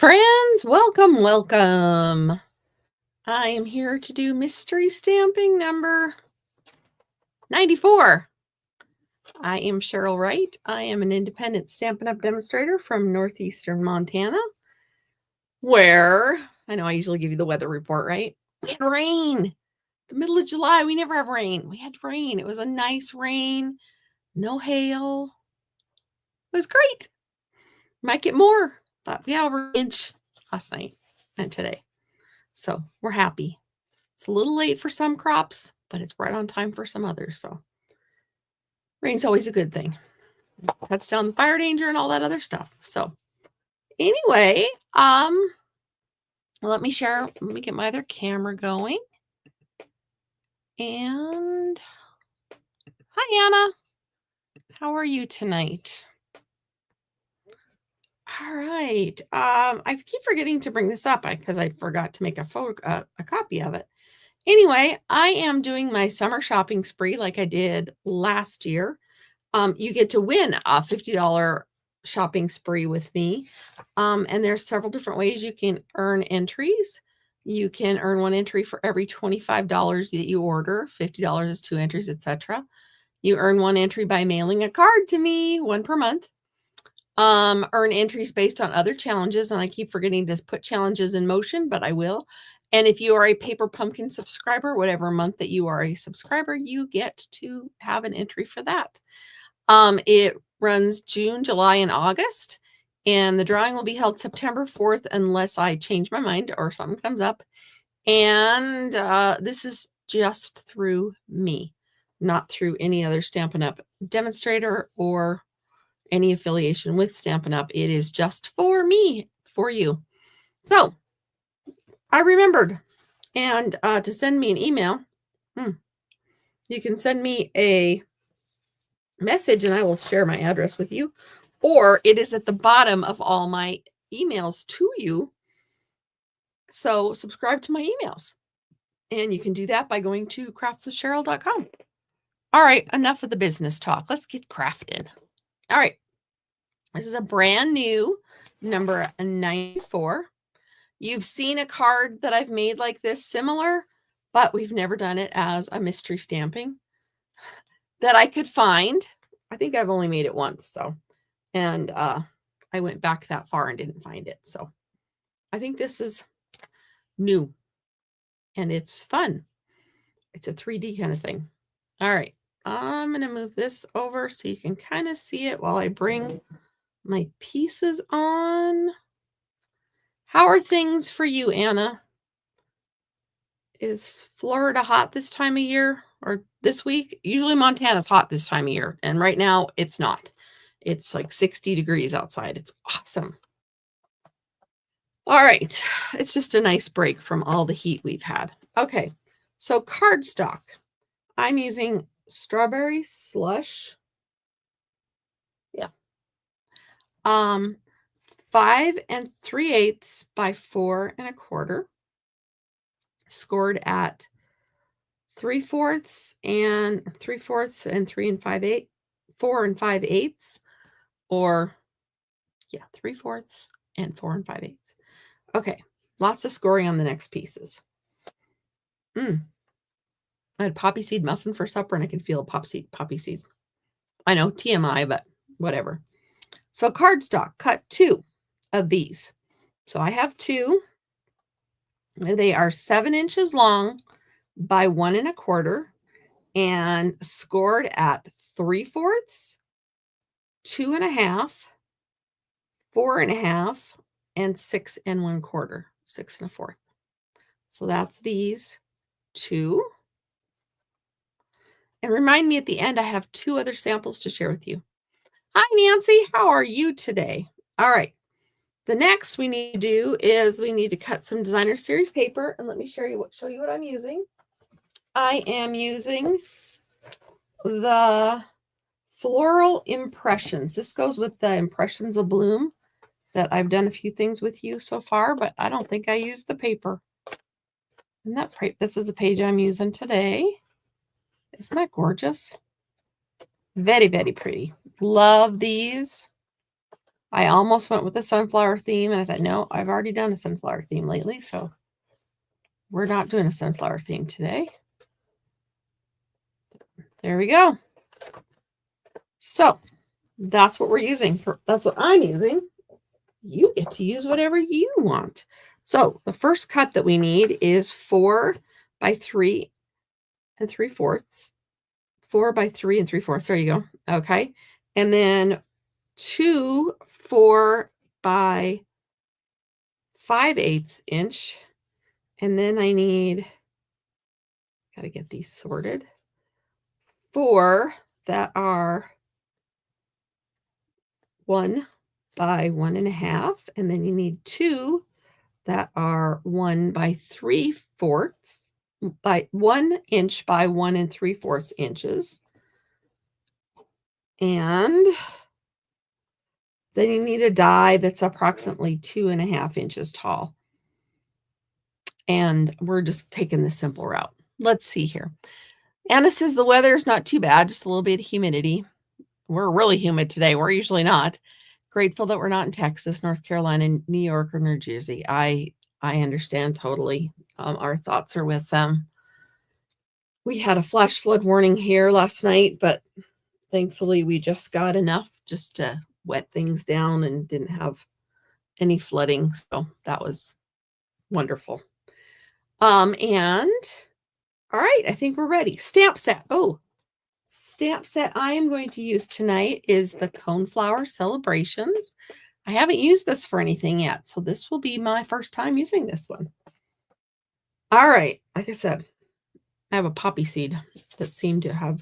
friends, welcome, welcome. I am here to do mystery stamping number 94. I am Cheryl Wright. I am an independent Stampin' Up! Demonstrator from northeastern Montana, where, I know I usually give you the weather report, right? We had rain. The middle of July, we never have rain. We had rain. It was a nice rain, no hail. It was great. Might get more, but we had over an inch last night and today. So we're happy. It's a little late for some crops, but it's right on time for some others. So rain's always a good thing. Cuts down the fire danger and all that other stuff. So anyway, let me get my other camera going. And hi, Anna. How are you tonight? All right. I keep forgetting to bring this up because I forgot to make a copy of it. Anyway, I am doing my summer shopping spree like I did last year. You get to win a $50 shopping spree with me. And there's several different ways you can earn entries. You can earn one entry for every $25 that you order. $50 is 2 entries, etc. You earn one entry by mailing a card to me, 1 per month. Earn entries based on other challenges, and I keep forgetting to put challenges in motion, but I will. And if you are a Paper Pumpkin subscriber, whatever month that you are a subscriber, you get to have an entry for that. It runs June, July, and August, and the drawing will be held September 4th unless I change my mind or something comes up. And this is just through me, not through any other Stampin' Up! Demonstrator or any affiliation with Stampin' Up! It is just for me, for you. So I remembered, and to send me an email, you can send me a message and I will share my address with you, or it is at the bottom of all my emails to you. So subscribe to my emails, and you can do that by going to craftswithcheryl.com. All right, enough of the business talk. Let's get crafting. All right, this is a brand new number 94. You've seen a card that I've made like this similar, but we've never done it as a mystery stamping that I could find. I think I've only made it once. So, and I went back that far and didn't find it. So I think this is new and it's fun. It's a 3D kind of thing. All right. I'm going to move this over so you can kind of see it while I bring my pieces on. How are things for you, Anna? Is Florida hot this time of year or this week? Usually Montana's hot this time of year, and right now it's not. It's like 60 degrees outside. It's awesome. All right. It's just a nice break from all the heat we've had. Okay. So cardstock. I'm using Strawberry Slush. Yeah. 5 3/8 by 4 1/4. Scored at 3/4 and 3/4 and 3 5/8, 4 5/8, or 3/4 and 4 5/8. Okay, lots of scoring on the next pieces. I had poppy seed muffin for supper, and I can feel poppy seed. I know, TMI, but whatever. So cardstock, cut 2 of these. So I have 2. They are 7 inches long by 1 1/4 and scored at 3/4, 2 1/2, 4 1/2, and 6 1/4, 6 1/4. So that's these 2. And remind me at the end, I have 2 other samples to share with you. Hi, Nancy. How are you today? All right. The next we need to do is we need to cut some designer series paper, and let me show you what I'm using. I am using the Floral Impressions. This goes with the Impressions of Bloom that I've done a few things with you so far, but I don't think I used the paper. Isn't that pretty? This is the page I'm using today. Isn't that gorgeous? Very, very pretty. Love these. I almost went with the sunflower theme, and I thought, no, I've already done a sunflower theme lately, so we're not doing a sunflower theme today. There we go. So that's what we're using. That's what I'm using. You get to use whatever you want. So the first cut that we need is 4 by 3 3/4. 4 by 3 3/4. There you go. Okay. And then 2 4 by 5/8 inch. And then I need, got to get these sorted, 4 that are 1 by 1.5. And then you need 2 that are 1 by 3/4, by 1 inch by 1 3/4 inches. And then you need a die that's approximately 2.5 inches tall. And we're just taking the simple route. Let's see here. Anna says the weather is not too bad, just a little bit of humidity. We're really humid today. We're usually not. Grateful that we're not in Texas, North Carolina, New York, or New Jersey. I understand totally. Our thoughts are with them. We had a flash flood warning here last night, but thankfully we just got enough just to wet things down and didn't have any flooding. So that was wonderful. And all right, I think we're ready. Stamp set. Oh, stamp set I am going to use tonight is the Coneflower Celebrations. I haven't used this for anything yet, so this will be my first time using this one. All right, like I said, I have a poppy seed that seemed to have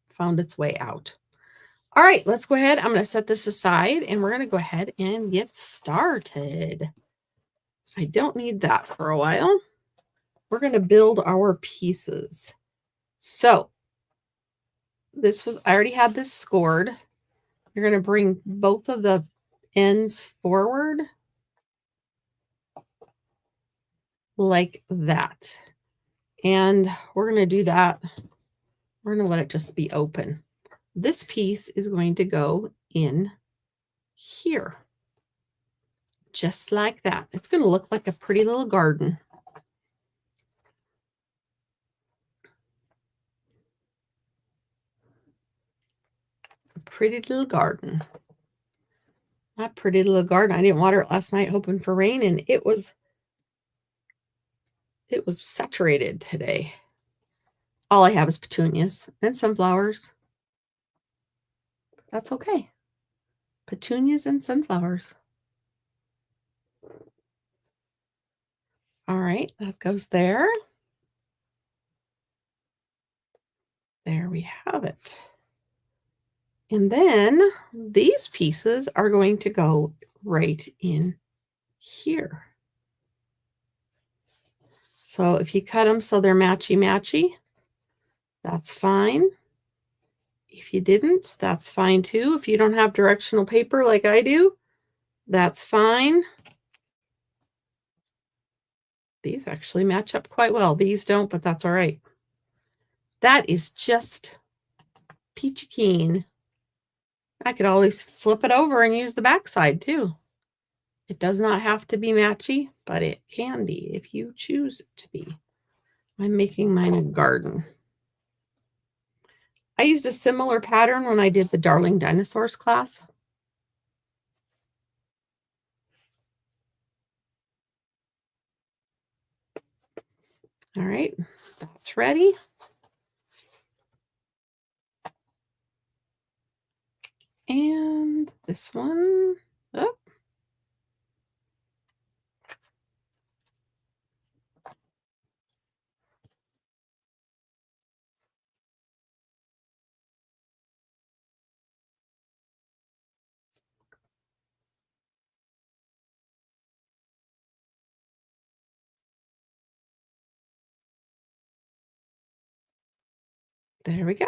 found its way out. All right, let's go ahead. I'm going to set this aside, and we're going to go ahead and get started. I don't need that for a while. We're going to build our pieces. So I already had this scored. You're going to bring both of the ends forward like that. And we're going to do that. We're going to let it just be open. This piece is going to go in here. Just like that. It's going to look like a pretty little garden. A pretty little garden. That pretty little garden. I didn't water it last night hoping for rain, and it was saturated today. All I have is petunias and sunflowers. That's okay. Petunias and sunflowers. All right, that goes there. There we have it. And then these pieces are going to go right in here. So if you cut them so they're matchy-matchy, that's fine. If you didn't, that's fine too. If you don't have directional paper like I do, that's fine. These actually match up quite well. These don't, but that's all right. That is just peachy keen. I could always flip it over and use the back side too. It does not have to be matchy, but it can be if you choose it to be. I'm making mine a garden. I used a similar pattern when I did the Darling Dinosaurs class. All right, that's ready. And this one, oh. There we go.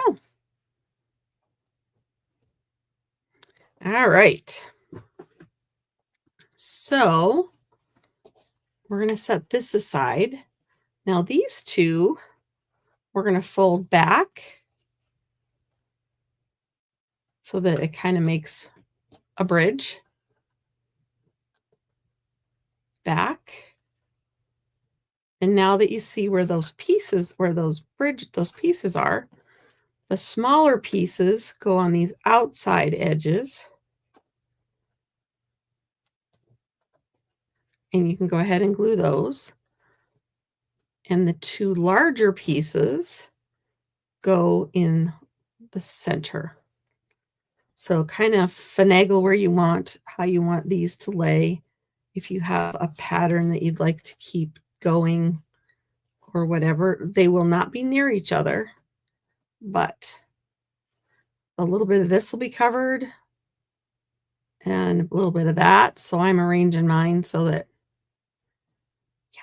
All right. So we're going to set this aside. Now these two, we're going to fold back so that it kind of makes a bridge. back. And now that you see where those pieces, those pieces are, the smaller pieces go on these outside edges. And you can go ahead and glue those. And the two larger pieces go in the center. So kind of finagle where you want, how you want these to lay. If you have a pattern that you'd like to keep going or whatever, they will not be near each other, but a little bit of this will be covered and a little bit of that. So I'm arranging mine so that, yeah.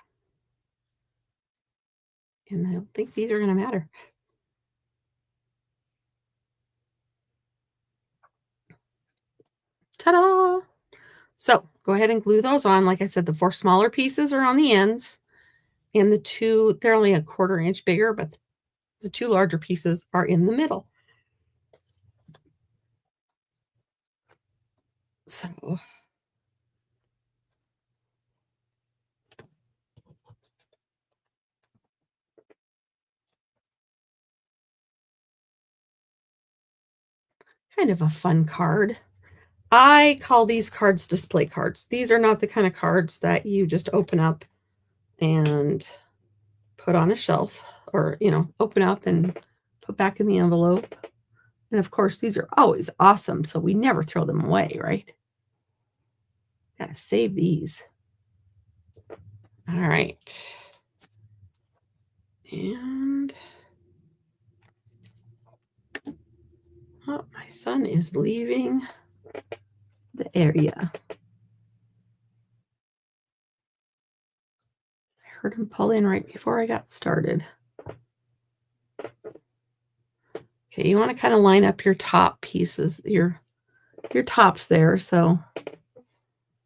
And I don't think these are going to matter. Ta-da! So go ahead and glue those on. Like I said, the 4 smaller pieces are on the ends, and the 2, they're only a 1/4 inch bigger, but the 2 larger pieces are in the middle. So kind of a fun card. I call these cards display cards. These are not the kind of cards that you just open up and put on a shelf or, open up and put back in the envelope. And of course, these are always awesome, so we never throw them away, right? Gotta save these. All right. And oh, my son is leaving the area. I heard him pull in right before I got started. Okay, you want to kind of line up your top pieces, your tops there. So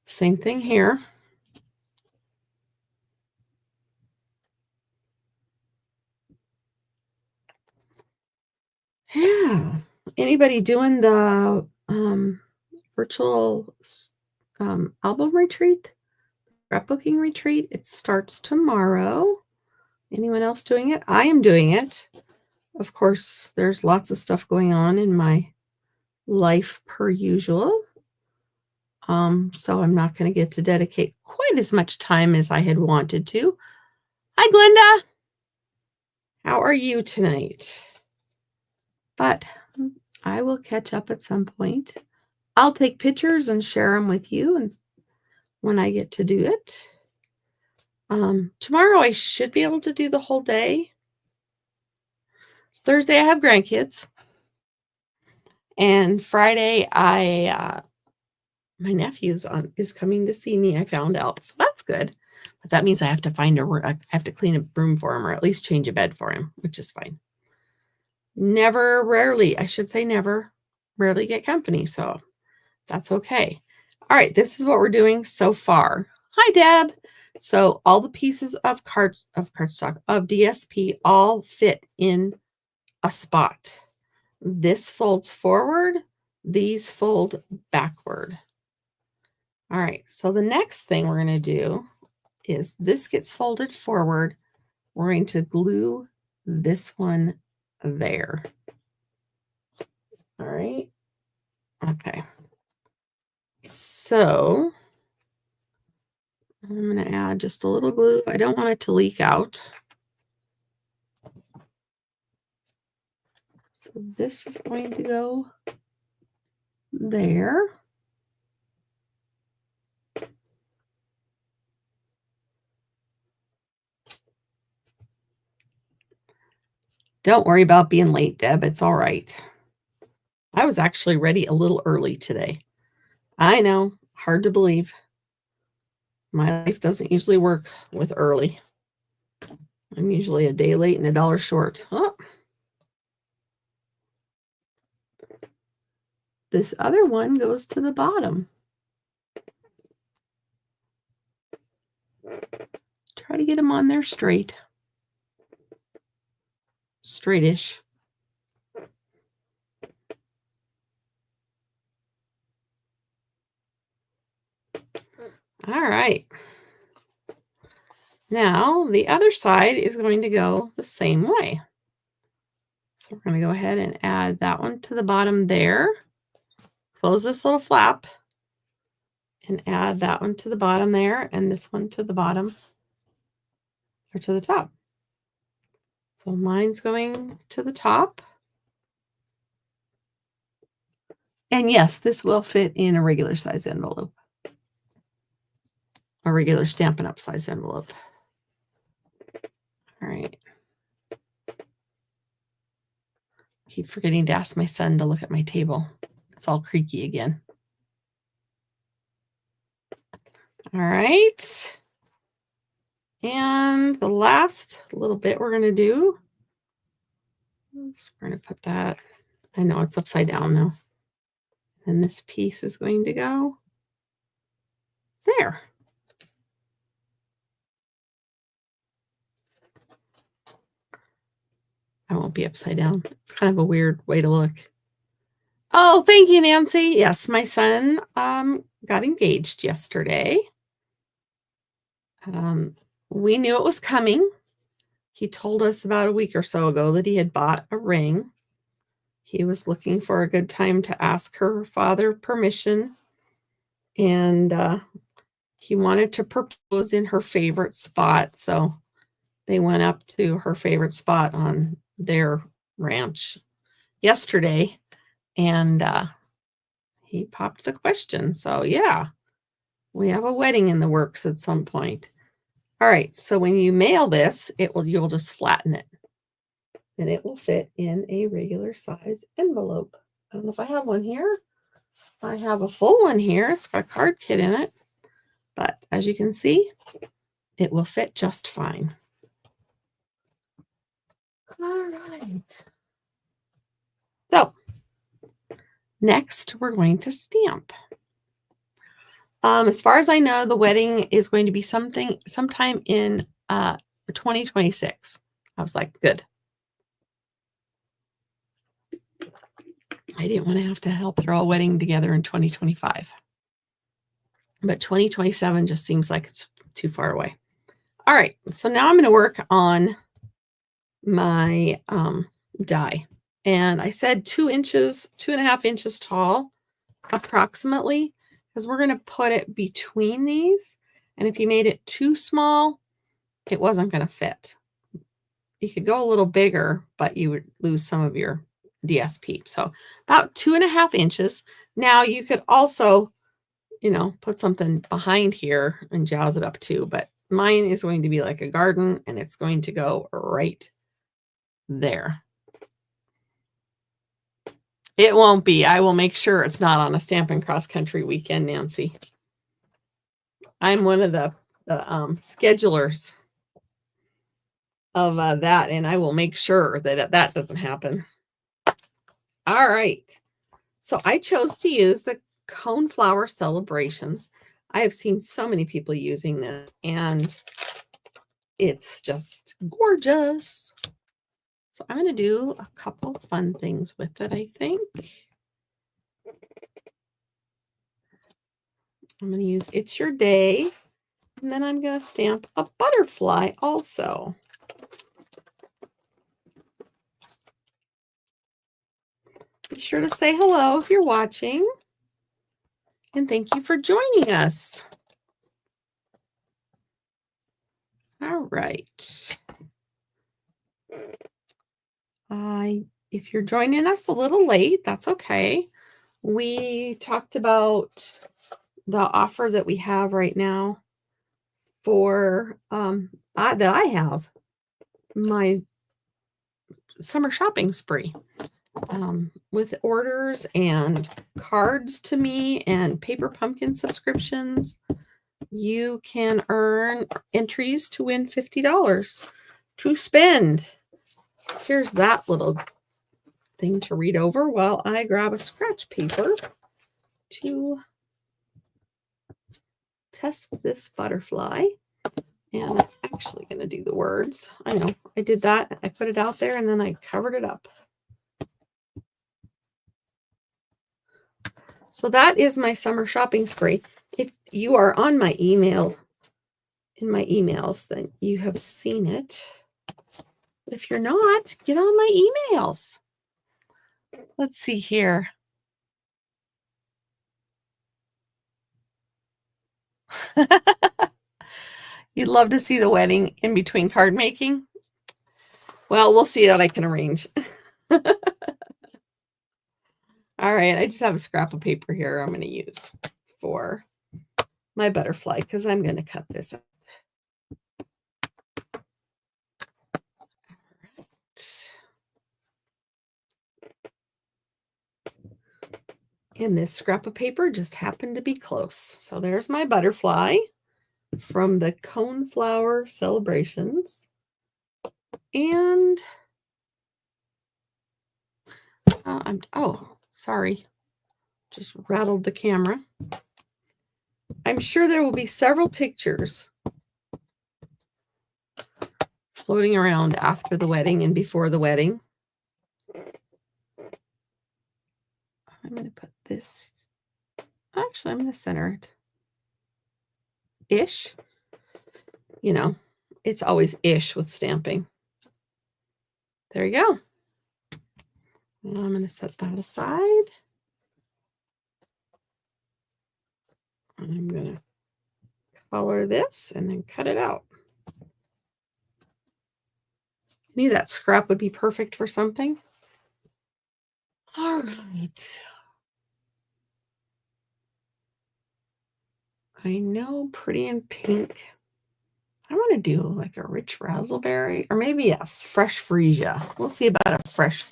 same thing here. Yeah. Anybody doing the virtual album retreat, scrapbooking retreat? It starts tomorrow. Anyone else doing it? I am doing it. Of course, there's lots of stuff going on in my life per usual. So I'm not going to get to dedicate quite as much time as I had wanted to. Hi, Glenda. How are you tonight? But I will catch up at some point. I'll take pictures and share them with you and when I get to do it. Tomorrow I should be able to do the whole day. Thursday I have grandkids. And Friday my nephew is coming to see me. I found out, so that's good. But that means I have to I have to clean a room for him, or at least change a bed for him, which is fine. Rarely get company, so that's okay. All right, this is what we're doing so far. Hi, Deb. So all the pieces of cardstock of DSP all fit in a spot. This folds forward, these fold backward. All right, so the next thing we're going to do is this gets folded forward. We're going to glue this one there. All right. Okay. So I'm going to add just a little glue. I don't want it to leak out. So this is going to go there. Don't worry about being late, Deb. It's all right. I was actually ready a little early today. I know, hard to believe. My life doesn't usually work with early. I'm usually a day late and $1 short. Oh. This other one goes to the bottom. Try to get them on there straight. Straightish. All right. Now the other side is going to go the same way. So we're going to go ahead and add that one to the bottom there. Close this little flap and add that one to the bottom there and this one to the bottom or to the top. So mine's going to the top. And yes, this will fit in a regular size envelope. A regular Stampin' Up! Size envelope. All right. Keep forgetting to ask my son to look at my table. It's all creaky again. All right. And the last little bit we're going to do is we're going to put that, I know it's upside down now. And this piece is going to go there. I won't be upside down. It's kind of a weird way to look. Oh, thank you, Nancy. Yes, my son got engaged yesterday. We knew it was coming. He told us about a week or so ago that he had bought a ring. He was looking for a good time to ask her father permission. And he wanted to propose in her favorite spot. So they went up to her favorite spot on their ranch yesterday. And he popped the question. So yeah, we have a wedding in the works at some point. All right, so when you mail this, you'll just flatten it. And it will fit in a regular size envelope. I don't know if I have one here. I have a full one here. It's got a card kit in it. But as you can see, it will fit just fine. All right. So next, we're going to stamp. As far as I know, the wedding is going to be sometime in 2026. I was like, good. I didn't want to have to help throw a wedding together in 2025. But 2027 just seems like it's too far away. All right, so now I'm going to work on my die. And I said 2.5 inches tall, approximately, because we're going to put it between these. And if you made it too small, it wasn't going to fit. You could go a little bigger, but you would lose some of your DSP. So about 2.5 inches. Now you could also, put something behind here and jazz it up too. But mine is going to be like a garden, and it's going to go right there. It won't be. I will make sure it's not on a Stampin' Cross Country weekend, Nancy. I'm one of the schedulers of that, and I will make sure that that doesn't happen. All right. So I chose to use the Coneflower Celebrations. I have seen so many people using this, and it's just gorgeous. So I'm going to do a couple fun things with it, I think. I'm going to use It's Your Day, and then I'm going to stamp a butterfly also. Be sure to say hello if you're watching. And thank you for joining us. All right. If you're joining us a little late, that's okay. We talked about the offer that we have right now for that I have my summer shopping spree with orders and cards to me and paper pumpkin subscriptions. You can earn entries to win $50 to spend. Here's that little thing to read over while I grab a scratch paper to test this butterfly. And I'm actually going to do the words. I know, I did that. I put it out there and then I covered it up. So that is my summer shopping spree. If you are on my email in my emails, then you have seen it. But if you're not, get on my emails. Let's see here. You'd love to see the wedding in between card making? Well, we'll see what I can arrange. All right, I just have a scrap of paper here I'm going to use for my butterfly because I'm going to cut this up. And this scrap of paper just happened to be close. So there's my butterfly from the Coneflower Celebrations. And sorry, just rattled the camera. I'm sure there will be several pictures floating around after the wedding and before the wedding. I'm going to put this, actually, I'm going to center it. Ish. You know, it's always ish with stamping. There you go. And I'm going to set that aside. And I'm going to color this and then cut it out. I knew that scrap would be perfect for something. All right. I know Pretty in Pink. I want to do like a rich raspberry or maybe a fresh freesia. We'll see about a fresh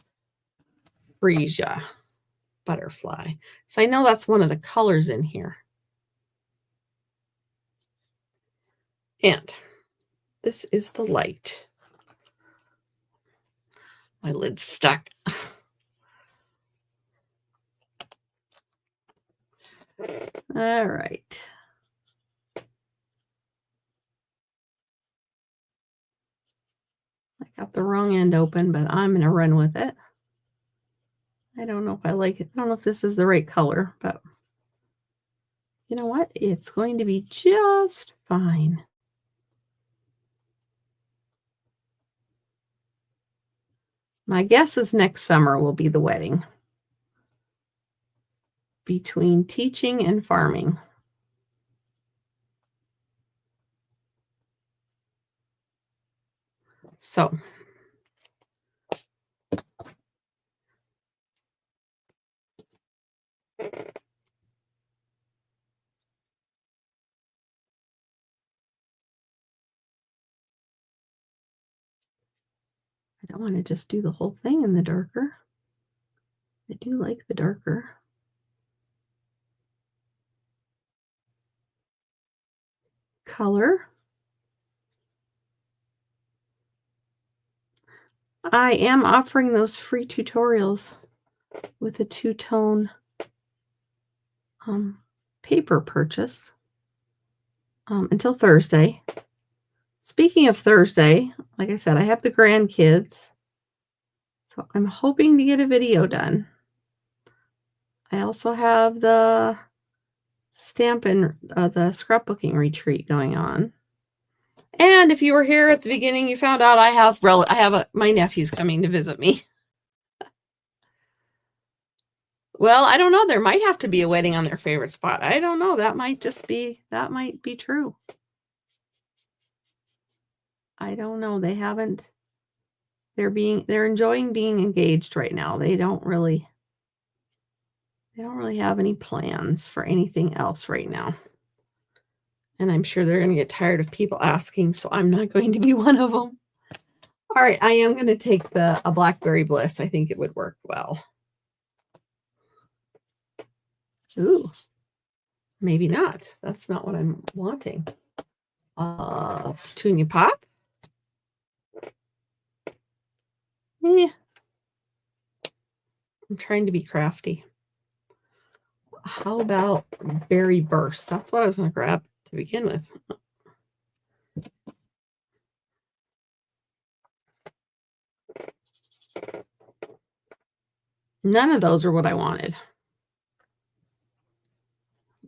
freesia butterfly. So I know that's one of the colors in here. And this is the light. My lid's stuck. All right. I got the wrong end open, but I'm going to run with it. I don't know if I like it. I don't know if this is the right color, but you know what? It's going to be just fine. My guess is next summer will be the wedding. Between teaching and farming. So I don't want to just do the whole thing in the darker. I do like the darker. Color. I am offering those free tutorials with a two-tone paper purchase until Thursday. Speaking of Thursday, like I said, I have the grandkids, so I'm hoping to get a video done. I also have the Stampin' the scrapbooking retreat going on. And if you were here at the beginning, you found out I have my nephew's coming to visit me. Well, I don't know. There might have to be a wedding on their favorite spot. I don't know. That might be true. I don't know. They're enjoying being engaged right now. They don't really have any plans for anything else right now. And I'm sure they're going to get tired of people asking, so I'm not going to be one of them. All right, I am going to take a Blackberry Bliss. I think it would work well. Ooh, maybe not. That's not what I'm wanting. Petunia Pop. I'm trying to be crafty. How about Berry Burst? That's what I was going to grab to begin with. None of those are what I wanted.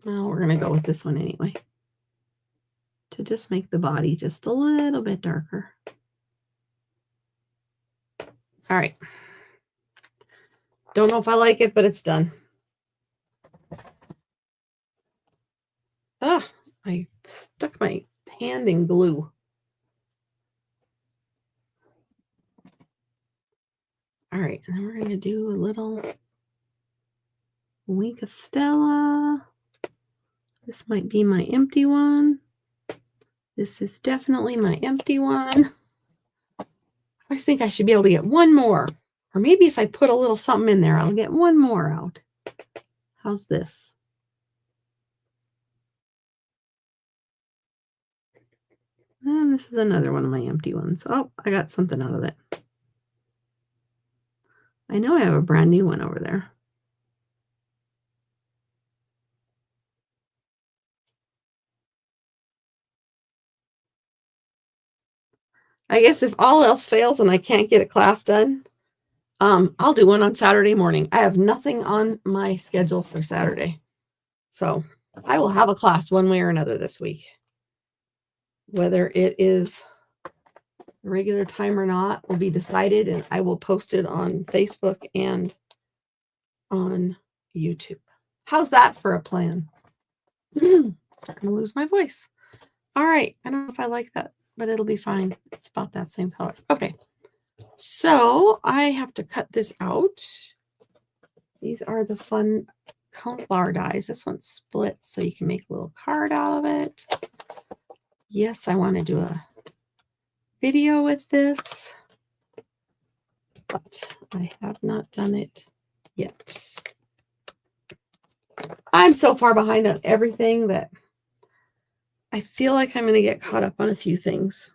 Well, we're going to go with this one anyway. to just make the body just a little bit darker. All right. Don't know if I like it, but it's done. Ah, I stuck my hand in glue. All right, and then we're going to do a little Wink of Stella. This might be my empty one. This is definitely my empty one. I always think I should be able to get one more. Or maybe if I put a little something in there, I'll get one more out. How's this? And this is another one of my empty ones. Oh, I got something out of it. I know I have a brand new one over there. I guess if all else fails and I can't get a class done, I'll do one on Saturday morning. I have nothing on my schedule for Saturday. So I will have a class one way or another this week. Whether it is the regular time or not will be decided, and I will post it on Facebook and on YouTube. How's that for a plan? Starting to lose my voice. All right. I don't know if I like that, but it'll be fine. It's about that same color. Okay. So I have to cut this out. These are the fun coneflower dies. This one's split, so you can make a little card out of it. Yes, I want to do a video with this, but I have not done it yet. I'm so far behind on everything that I feel like I'm going to get caught up on a few things.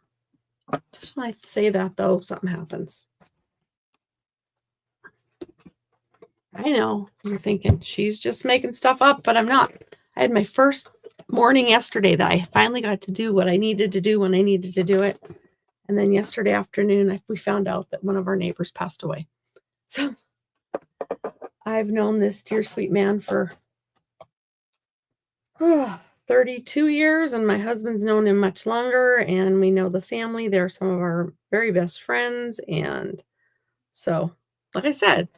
Just when I say that, though, something happens. I know you're thinking she's just making stuff up, but I'm not. I had my first morning yesterday that I finally got to do what I needed to do when I needed to do it. And then yesterday afternoon, we found out that one of our neighbors passed away. So I've known this dear sweet man for 32 years, and my husband's known him much longer, and we know the family. They're some of our very best friends. And so, like I said,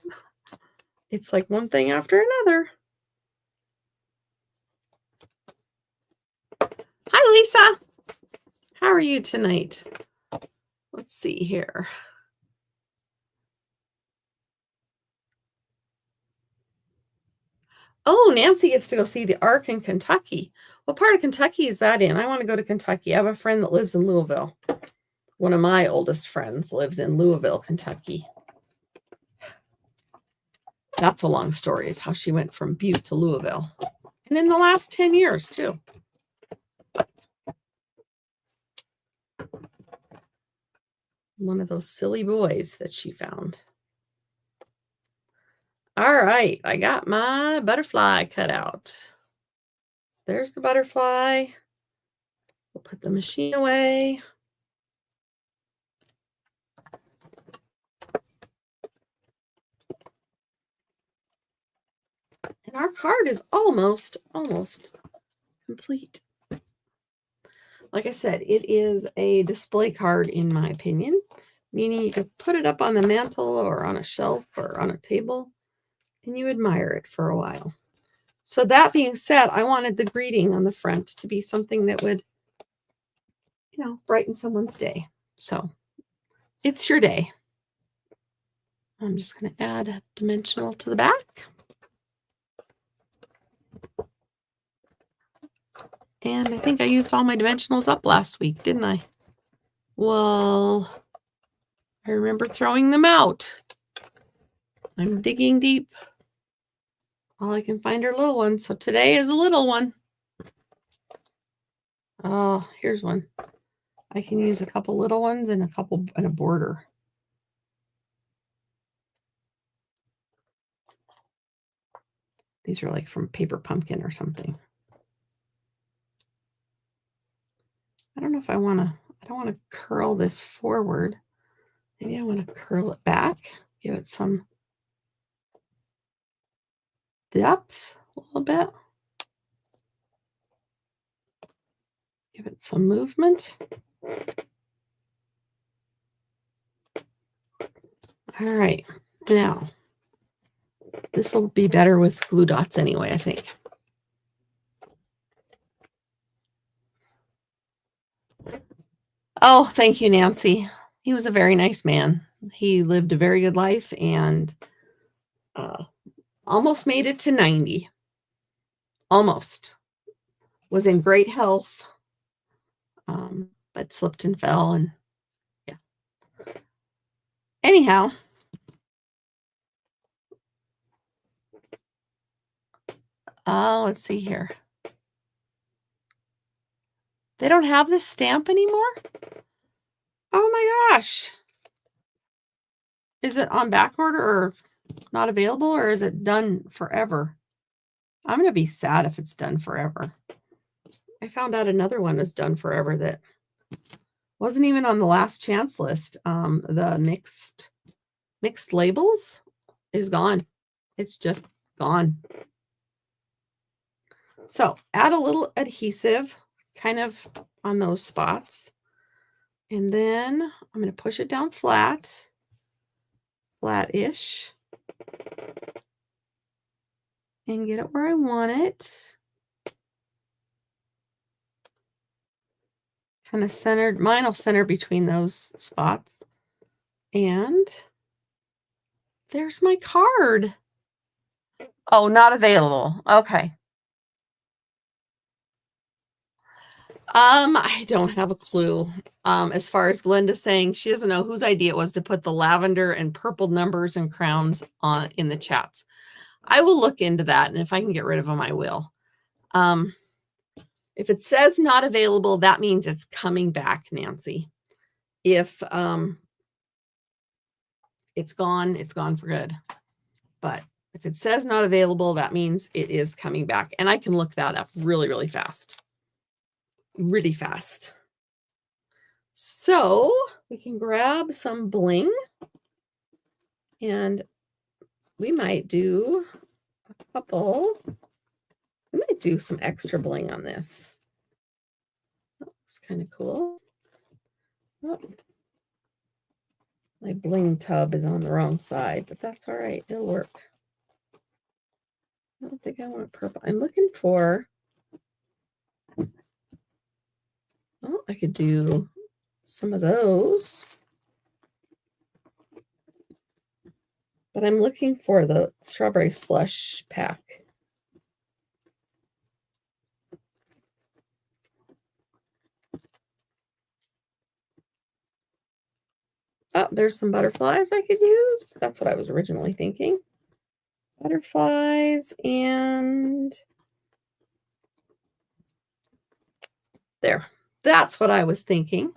it's like one thing after another. Hi, Lisa. How are you tonight? Let's see here. Oh, Nancy gets to go see the Ark in Kentucky. What part of Kentucky is that in? I want to go to Kentucky. I have a friend that lives in Louisville. One of my oldest friends lives in Louisville, Kentucky. That's a long story, is how she went from Butte to Louisville. And in the last 10 years, too. One of those silly boys that she found. All right, I got my butterfly cut out. So there's the butterfly. We'll put the machine away. And our card is almost complete. Like I said, it is a display card in my opinion, meaning you could put it up on the mantle or on a shelf or on a table and you admire it for a while. So that being said, I wanted the greeting on the front to be something that would, brighten someone's day. So it's your day. I'm just going to add a dimensional to the back. And I think I used all my dimensionals up last week, didn't I? Well, I remember throwing them out. I'm digging deep. All I can find are little ones. So today is a little one. Oh, here's one. I can use a couple little ones and a border. These are like from Paper Pumpkin or something. I don't know if I don't want to curl this forward. Maybe I want to curl it back, give it some depth a little bit. Give it some movement. All right, now this will be better with glue dots anyway, I think. Oh, thank you, Nancy. He was a very nice man. He lived a very good life and almost made it to 90. Almost. Was in great health, but slipped and fell, and yeah. Anyhow, let's see here. They don't have this stamp anymore? Oh my gosh. Is it on back order or not available, or is it done forever? I'm going to be sad if it's done forever. I found out another one was done forever that wasn't even on the last chance list. The mixed labels is gone. It's just gone. So add a little adhesive kind of on those spots. And then I'm going to push it down flat-ish. And get it where I want it. Kind of centered. Mine will center between those spots. And there's my card. Oh, not available. Okay. I don't have a clue. As far as Glenda saying, she doesn't know whose idea it was to put the lavender and purple numbers and crowns on in the chats. I will look into that, and if I can get rid of them, I will. If it says not available, that means it's coming back, Nancy. If it's gone for good. But if it says not available, that means it is coming back. And I can look that up really, really fast. Really fast. So we can grab some bling, and we might do a couple. We might do some extra bling on this. That looks kind of cool. Oh, my bling tub is on the wrong side, but that's all right. It'll work. I don't think I want purple. I'm looking for, oh, I could do some of those. But I'm looking for the strawberry slush pack. Oh, there's some butterflies I could use. That's what I was originally thinking. Butterflies, and there. That's what I was thinking.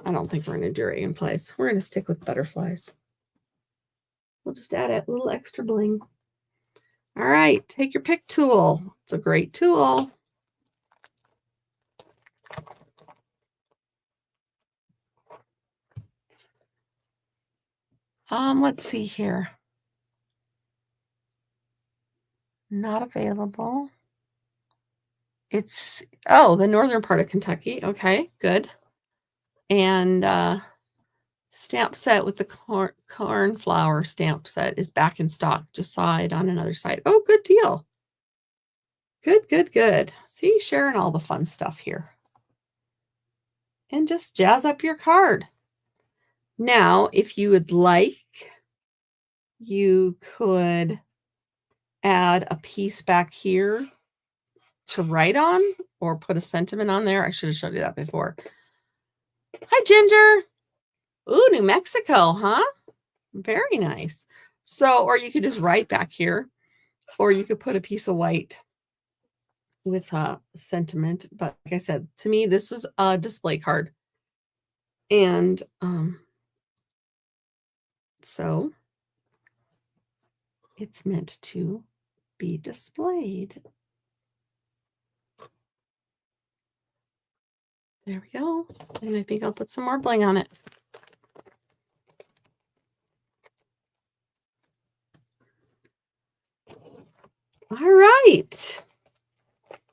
I don't think we're going to do dragonflies. We're going to stick with butterflies. We'll just add a little extra bling. All right, take your pick tool. It's a great tool. Let's see here. Not available. It's, oh, the northern part of Kentucky. Okay, good. And stamp set with the cornflower stamp set is back in stock. Just saw it on another site. Oh, good deal. Good, good, good. See, sharing all the fun stuff here. And just jazz up your card. Now, if you would like, you could add a piece back here to write on or put a sentiment on there. I should have showed you that before. Hi, Ginger. Ooh, New Mexico, huh? Very nice. So, or you could just write back here, or you could put a piece of white with a sentiment. But like I said, to me, this is a display card. And so it's meant to be displayed. There we go. And I think I'll put some more bling on it. All right.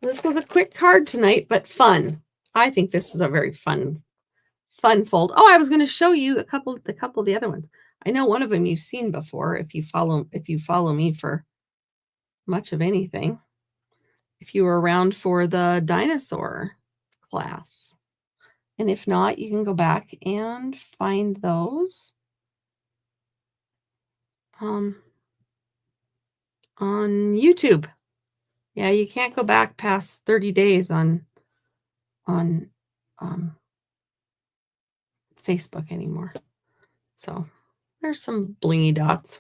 This was a quick card tonight, but fun. I think this is a very fun fold. Oh, I was going to show you a couple of the other ones. I know one of them you've seen before if you follow me for much of anything. If you were around for the dinosaur class. And if not, you can go back and find those on YouTube. Yeah, you can't go back past 30 days on Facebook anymore. So there's some blingy dots.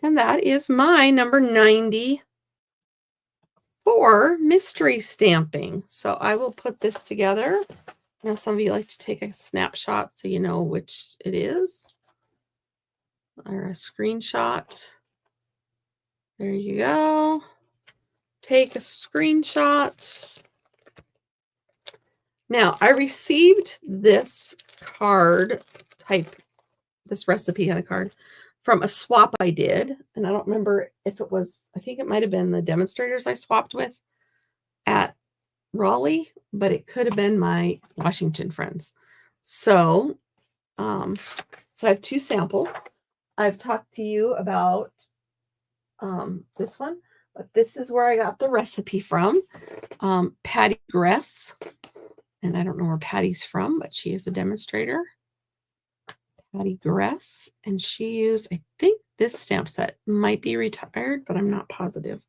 And that is my number 94 mystery stamping. So I will put this together. Now some of you like to take a snapshot so you know which it is. Or a screenshot. There you go. Take a screenshot. Now, I received this card type, this recipe kind of card from a swap I did. And I don't remember if it was, I think it might have been the demonstrators I swapped with at Raleigh, but it could have been my Washington friends. So, so I have 2 samples. I've talked to you about this one, but this is where I got the recipe from. Patty Gress. And I don't know where Patty's from, but she is a demonstrator. Patty Gress. And she used, I think this stamp set might be retired, but I'm not positive.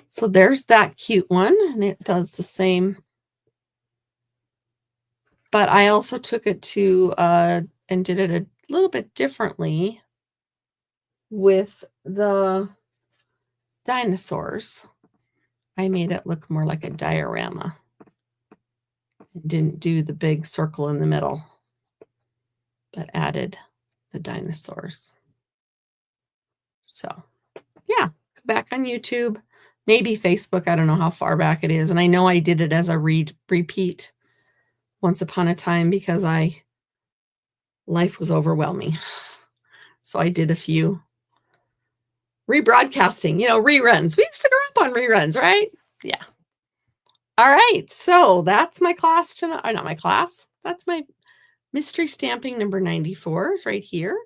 So there's that cute one. And it does the same. But I also took it to, and did it a little bit differently with the dinosaurs. I made it look more like a diorama. Didn't do the big circle in the middle, but added the dinosaurs. So yeah, go back on YouTube, maybe Facebook. I don't know how far back it is. And I know I did it as a repeat once upon a time because life was overwhelming. So I did a few rebroadcasting, reruns. We used to grow up on reruns, right? Yeah. All right, so that's my class tonight. Not my class. That's my mystery stamping number 94 is right here.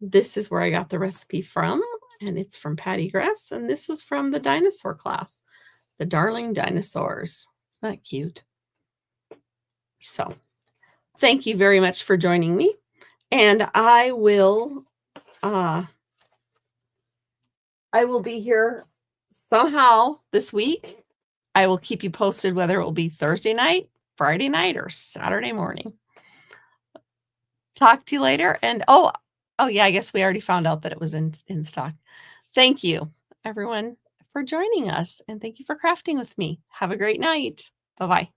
This is where I got the recipe from, and it's from Patty Gress, and this is from the dinosaur class, the darling dinosaurs. Isn't that cute? So thank you very much for joining me, and I will be here somehow this week. I will keep you posted whether it will be Thursday night, Friday night, or Saturday morning. Talk to you later. And oh yeah, I guess we already found out that it was in stock. Thank you, everyone, for joining us. And thank you for crafting with me. Have a great night. Bye-bye.